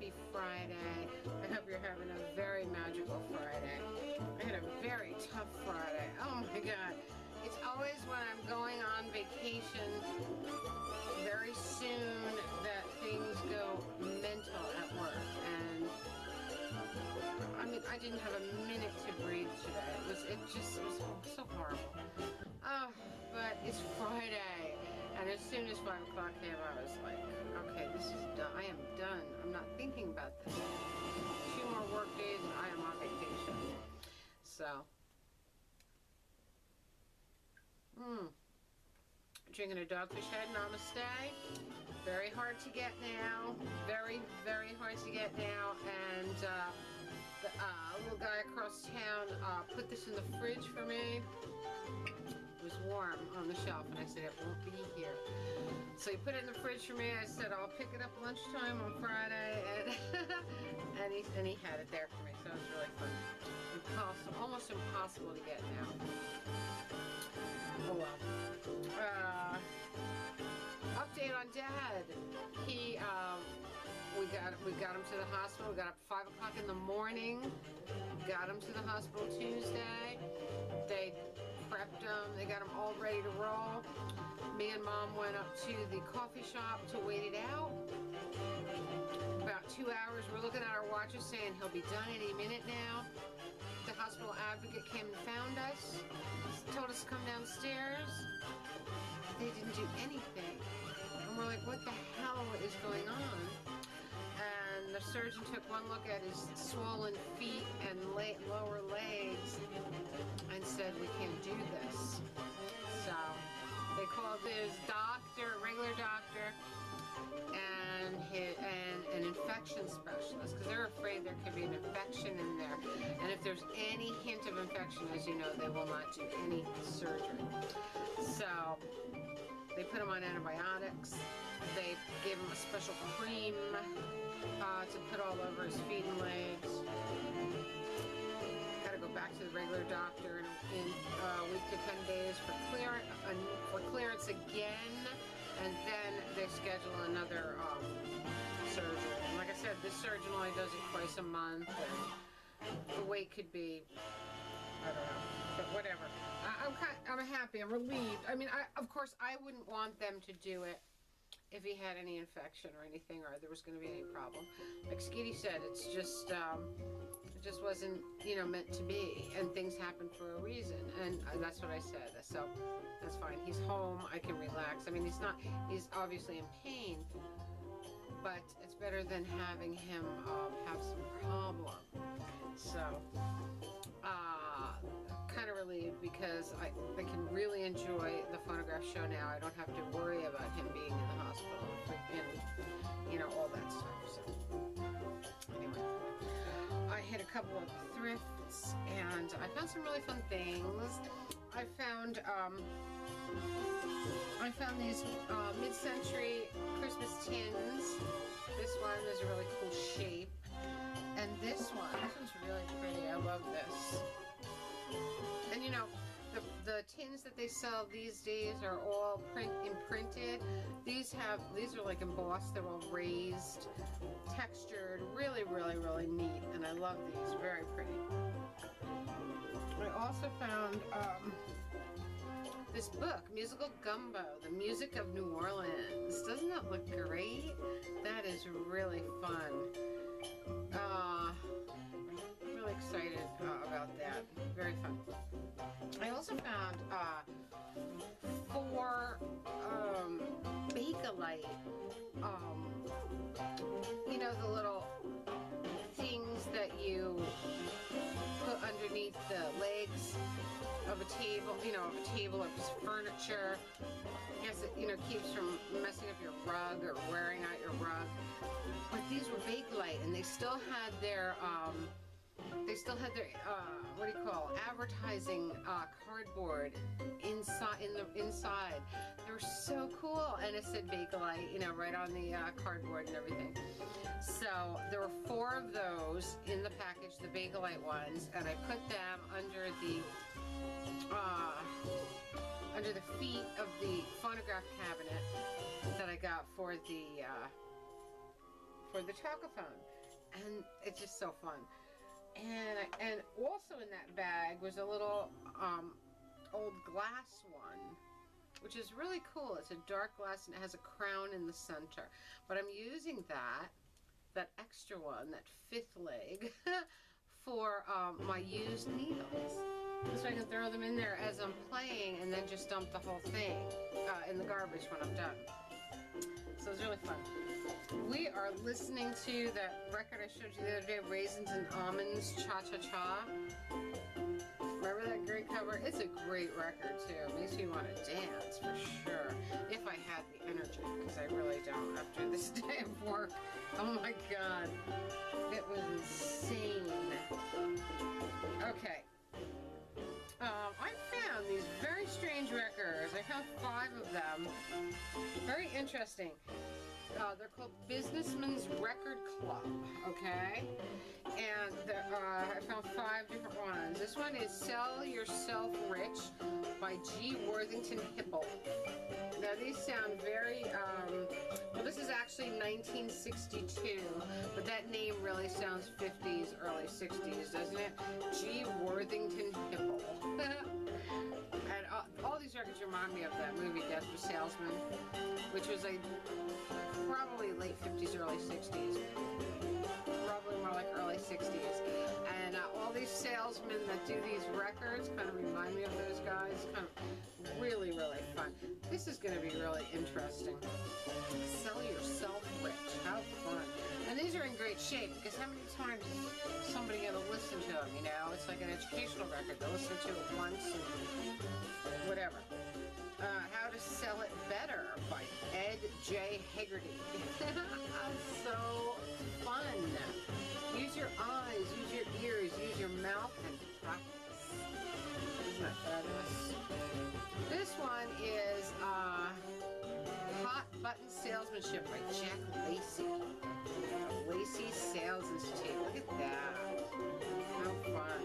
happy Friday. I hope you're having a very magical Friday. I had a very tough Friday. Oh my God. It's always when I'm going on vacation very soon that things go mental at work. And I mean, I didn't have a minute to breathe today. It was so horrible. Oh, but it's Friday. And as soon as 5 o'clock came, I was like, okay, this is done. I am done. I'm not thinking about this. 2 more work days and I am on vacation. So, drinking a Dogfish Head Namaste. Very hard to get now. Very, very hard to get now. And the little guy across town put this in the fridge for me. It was warm on the shelf, and I said it won't be here. So he put it in the fridge for me. I said I'll pick it up lunchtime on Friday, and he had it there for me. So it was really fun. Almost impossible to get now. Oh well. Update on Dad. We got him to the hospital. We got up at 5 o'clock in the morning. Got him to the hospital Tuesday. They prepped him. They got him all ready to roll. Me and Mom went up to the coffee shop to wait it out. About 2 hours. We're looking at our watches saying he'll be done any minute now. The hospital advocate came and found us. Told us to come downstairs. They didn't do anything. And we're like, what the hell is going on? And the surgeon took one look at his swollen feet and lower legs and said, we can't do this. So they called his doctor, regular doctor, and an infection specialist, because they're afraid there could be an infection in there. And if there's any hint of infection, as you know, they will not do any surgery. So they put him on antibiotics. They gave him a special cream to put all over his feet and legs. Got to go back to the regular doctor in a week to 10 days for clearance again, and then they schedule another surgery. And like I said, this surgeon only does it twice a month, and the wait could be, I don't know, but whatever. I'm happy. I'm relieved. I mean, of course, I wouldn't want them to do it if he had any infection or anything, or there was going to be any problem. Like Skitty said, it just wasn't, meant to be, and things happen for a reason, and that's what I said. So that's fine. He's home. I can relax. I mean, he's obviously in pain, but it's better than having him have some problem. So kind of relieved, because I can really enjoy the phonograph show now. I don't have to worry about him being in the hospital and all that stuff. So anyway, I hit a couple of thrifts and I found some really fun things. I found these mid-century Christmas tins. This one is a really cool shape, and this one's really pretty. I love this. And the tins that they sell these days are all imprinted. These are like embossed. They're all raised, textured, really, really, really neat. And I love these. Very pretty. I also found this book, Musical Gumbo, The Music of New Orleans. Doesn't that look great? That is really fun. Really excited about that. Very fun. I also found 4 Bakelite, the little things that you put underneath the legs of a table, of a table or piece of furniture. I guess it, keeps from messing up your rug or wearing out your rug. But these were Bakelite, and they still had their advertising cardboard inside. They were so cool, and it said Bakelite, right on the cardboard and everything. So there were 4 of those in the package, the Bakelite ones, and I put them under the feet of the phonograph cabinet that I got for the for the talkaphone. And it's just so fun. And also in that bag was a little old glass one, which is really cool. It's a dark glass and it has a crown in the center. But I'm using that extra one, that fifth leg, for my used needles. So I can throw them in there as I'm playing and then just dump the whole thing in the garbage when I'm done. So it's really fun. We are listening to that record I showed you the other day, Raisins and Almonds, Cha-Cha-Cha. Remember that great cover? It's a great record too. It makes me want to dance for sure. If I had the energy, because I really don't after this day of work. Oh my God. It was insane. Okay. I found these very strange records. I found 5 of them. Very interesting. They're called Businessman's Record Club, okay? And I found 5 different ones. This one is Sell Yourself Rich by G. Worthington Hipple. Now these sound very, well this is actually 1962, but that name really sounds 50s, early 60s, doesn't it? G. Worthington Hipple. And all these records remind me of that movie Death of a Salesman, which was like probably late 50s, early 60s. Probably more like early 60s. And all these salesmen that do these records kind of remind me of those guys. Kind of really, really fun. This is going to be really interesting. Sell Yourself Rich. How fun. And these are in great shape because how many times is somebody going to listen to them, you know? It's like an educational record. They'll listen to it once and whatever. How to Sell It Better by Ed J. Haggerty. So fun. Use your eyes, use your ears, use your mouth, and practice. Isn't that fabulous? This one is Hot Button Salesmanship by Jack Lacey. Lacey Sales Institute. Look at that. How fun.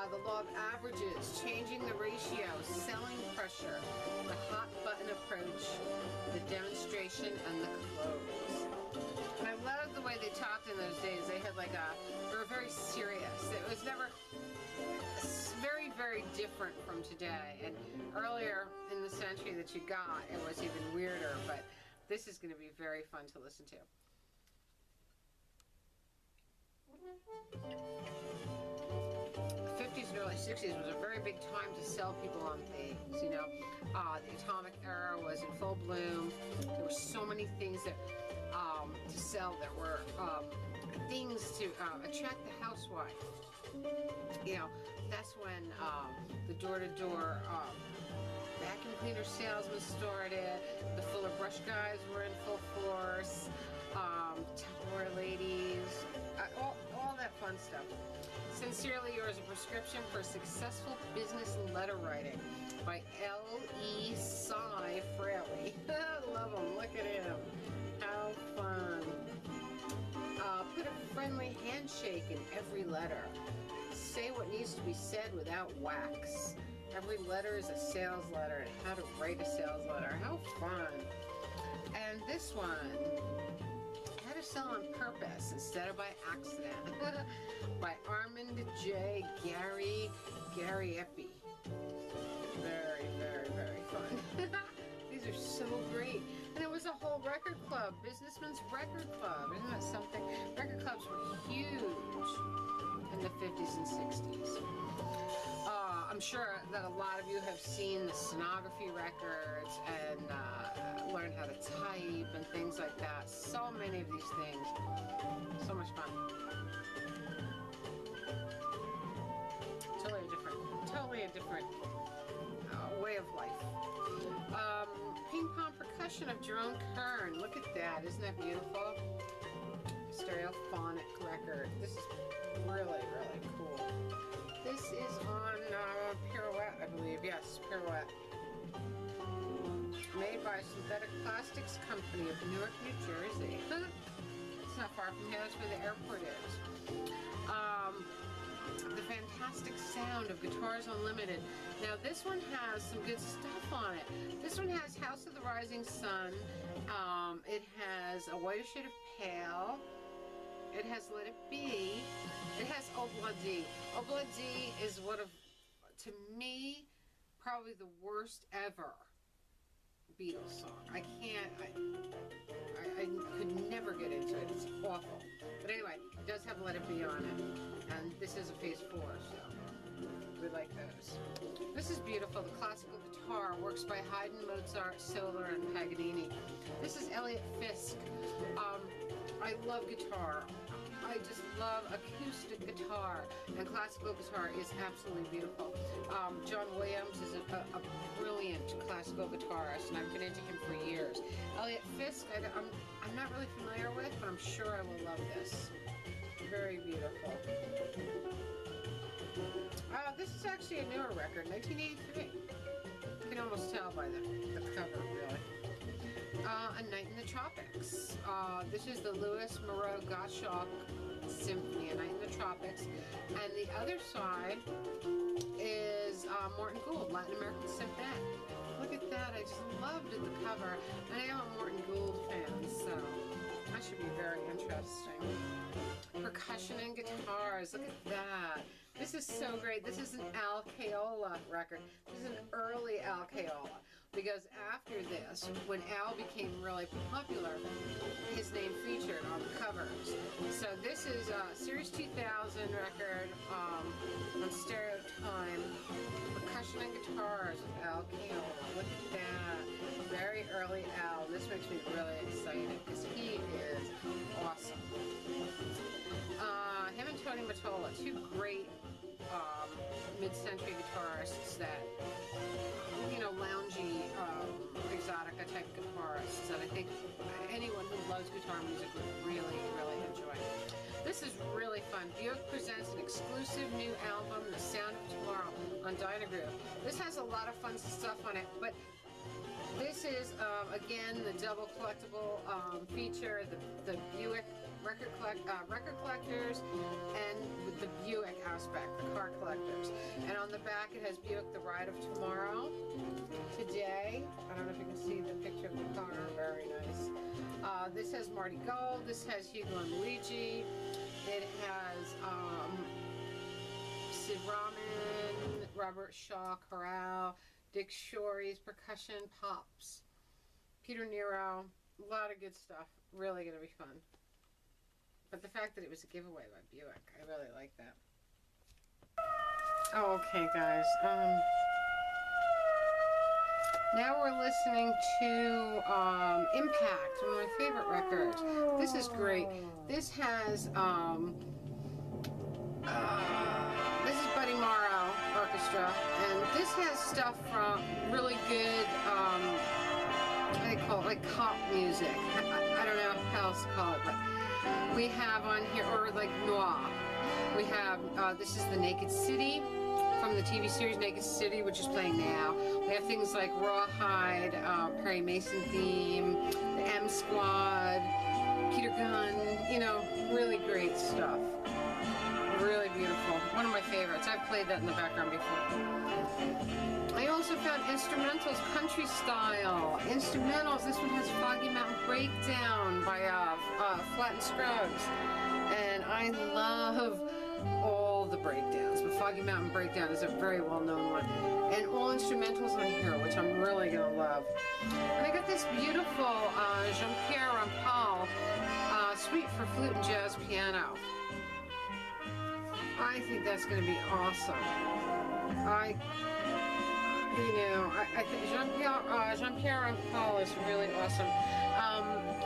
The Law of Averages, Changing the Ratio, Selling Pressure, the Hot Button Approach, the Demonstration, and the Close. And I love the way they talked in those days. They had like they were very serious. It was never very, very different from today. And earlier in the century that you got, it was even weirder, but this is going to be very fun to listen to. The 50s and early 60s was a very big time to sell people on things, you know. The atomic era was in full bloom. There were so many things that to sell. There were things to attract the housewife. You know, that's when the door-to-door vacuum cleaner salesman started. The Fuller Brush guys were in full force. Tupperware ladies, all that fun stuff. Sincerely Yours, a prescription for successful business and letter writing by L.E. Cy Fraley. Love him. Look at him. How fun. Put a friendly handshake in every letter. Say what needs to be said without wax. Every letter is a sales letter, and how to write a sales letter. How fun. And this one, How to Sell on Purpose Instead of by Accident by Armand J. Gariepi. Very, very, very fun. These are so great. And it was a whole record club, Businessman's Record Club. Isn't that something? Record clubs were huge in the 50s and 60s. I'm sure that a lot of you have seen the stenography records and learned how to type and things like that. So many of these things. So much fun. Totally a different way of life. Ping Pong Percussion of Jerome Kern. Look at that. Isn't that beautiful? Stereophonic record. This is really, really cool. This is on Pirouette, I believe. Yes, Pirouette. Made by Synthetic Plastics Company of Newark, New Jersey. It's not far from here. That's where the airport is. The Fantastic Sound of Guitars Unlimited. Now this one has some good stuff on it. This one has House of the Rising Sun. It has has a whiter shade of pale. It has Let It Be. It has Obladi. Obladi is one of, to me, probably the worst ever Beatles song. I could never get into it. It's awful. But anyway, it does have Let It Be on it. And this is a phase 4, so we like those. This is beautiful. The classical guitar works by Haydn, Mozart, Solar, and Paganini. This is Elliott Fisk. I love guitar. I just love acoustic guitar, and classical guitar is absolutely beautiful. John Williams is a brilliant classical guitarist, and I've been into him for years. Elliott Fisk, I'm not really familiar with, but I'm sure I will love this. Very beautiful. This is actually a newer record, 1983. You can almost tell by the cover, really. A Night in the Tropics. This is the Louis Moreau Gottschalk Symphony, A Night in the Tropics. And the other side is Morton Gould, Latin American Symphony. Look at that, I just loved the cover. And I am a Morton Gould fan, so that should be very interesting. Percussion and guitars, look at that. This is so great. This is an Al Caiola record. This is an early Al Caiola, because after this, when Al became really popular, his name featured on the covers. So this is a Series 2000 record on Stereo Time. Percussion and guitars with Al Caiola. Look at that. Very early Al. This makes me really excited because he is awesome. Him and Tony Mottola, two great mid-century guitarists that, you know, loungy, exotica type guitarists that I think anyone who loves guitar music would really, really enjoy. This is really fun. Buick presents an exclusive new album, The Sound of Tomorrow, on Dynagroove. This has a lot of fun stuff on it, but this is, again, the double collectible feature, the Buick record collectors, and with the Buick aspect, the car collectors. And on the back it has Buick The Ride of Tomorrow, Today. I don't know if you can see the picture of the car. Very nice. This has Marty Gold. This has Hugo and Luigi. It has Sid Rahman, Robert Shaw Chorale, Dick Shorey's percussion, Pops, Peter Nero. A lot of good stuff. Really going to be fun. But the fact that it was a giveaway by Buick, I really like that. Oh, okay, guys. Now we're listening to Impact, one of my favorite records. This is great. This has this is Buddy Morrow Orchestra, and this has stuff from really good, what do they call it, like cop music. I don't know how else to call it, but we have on here, or like noir. We have, this is the Naked City from the TV series Naked City, which is playing now. We have things like Rawhide, Perry Mason theme, the M Squad, Peter Gunn, you know, really great stuff. Really beautiful. One of my favorites. I've played that in the background before. I also found instrumentals, country style. Instrumentals. This one has Foggy Mountain Breakdown by Flat and Scruggs. And I love all the breakdowns, but Foggy Mountain Breakdown is a very well-known one. And all instrumentals on here, which I'm really going to love. And I got this beautiful Jean-Pierre Rampal suite for flute and jazz piano. I think that's going to be awesome. I think Jean-Pierre Rampal is really awesome.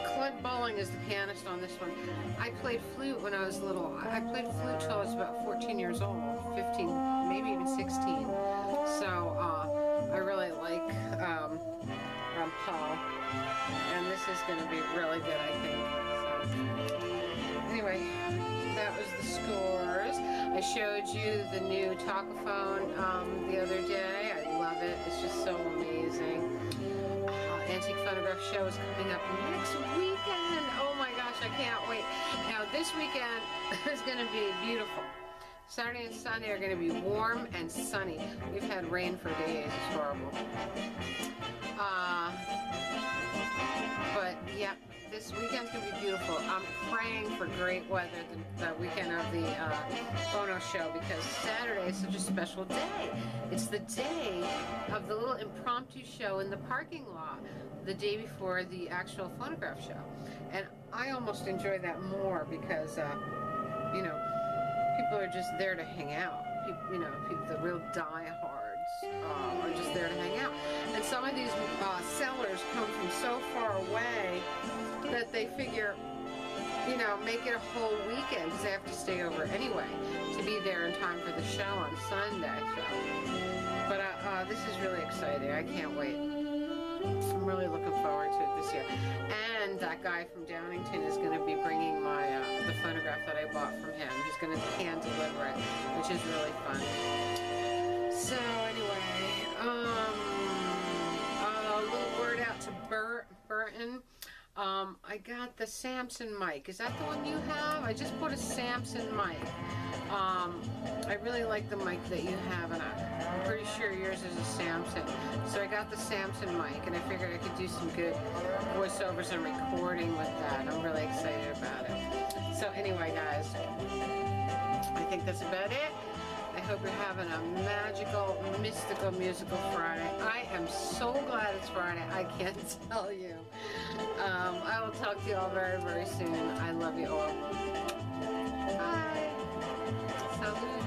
Claude Bowling is the pianist on this one. I played flute when I was little. I played flute till I was about 14 years old, 15, maybe even 16. So I really like Rampal, and this is going to be really good, I think. So, anyway, that was the scores. I showed you the new Talkaphone the other day. I love it. It's just so amazing. Antique Phonograph Show is coming up next weekend. Oh my gosh, I can't wait. Now this weekend is going to be beautiful. Saturday and Sunday are going to be warm and sunny. We've had rain for days. It's horrible. But yeah, this weekend's gonna be beautiful. I'm praying for great weather the weekend of the phono show, because Saturday is such a special day. It's the day of the little impromptu show in the parking lot, the day before the actual phonograph show. And I almost enjoy that more because, you know, people are just there to hang out. People, you know, the real diehards are just there to hang out. And some of these sellers come from so far away that they figure, you know, make it a whole weekend because they have to stay over anyway to be there in time for the show on Sunday. So, but this is really exciting. I can't wait. I'm really looking forward to it this year. And that guy from Downington is going to be bringing my the phonograph that I bought from him. He's going to hand deliver it, which is really fun. So anyway, a little word out to Burton. I got the Samson mic. Is that the one you have? I just bought a Samson mic. I really like the mic that you have, and I'm pretty sure yours is a Samson. So I got the Samson mic, and I figured I could do some good voiceovers and recording with that. I'm really excited about it. So anyway, guys, I think that's about it. I hope you're having a magical, mystical, musical Friday. I am so glad it's Friday. I can't tell you. I will talk to you all very, very soon. I love you all. Bye. Salud.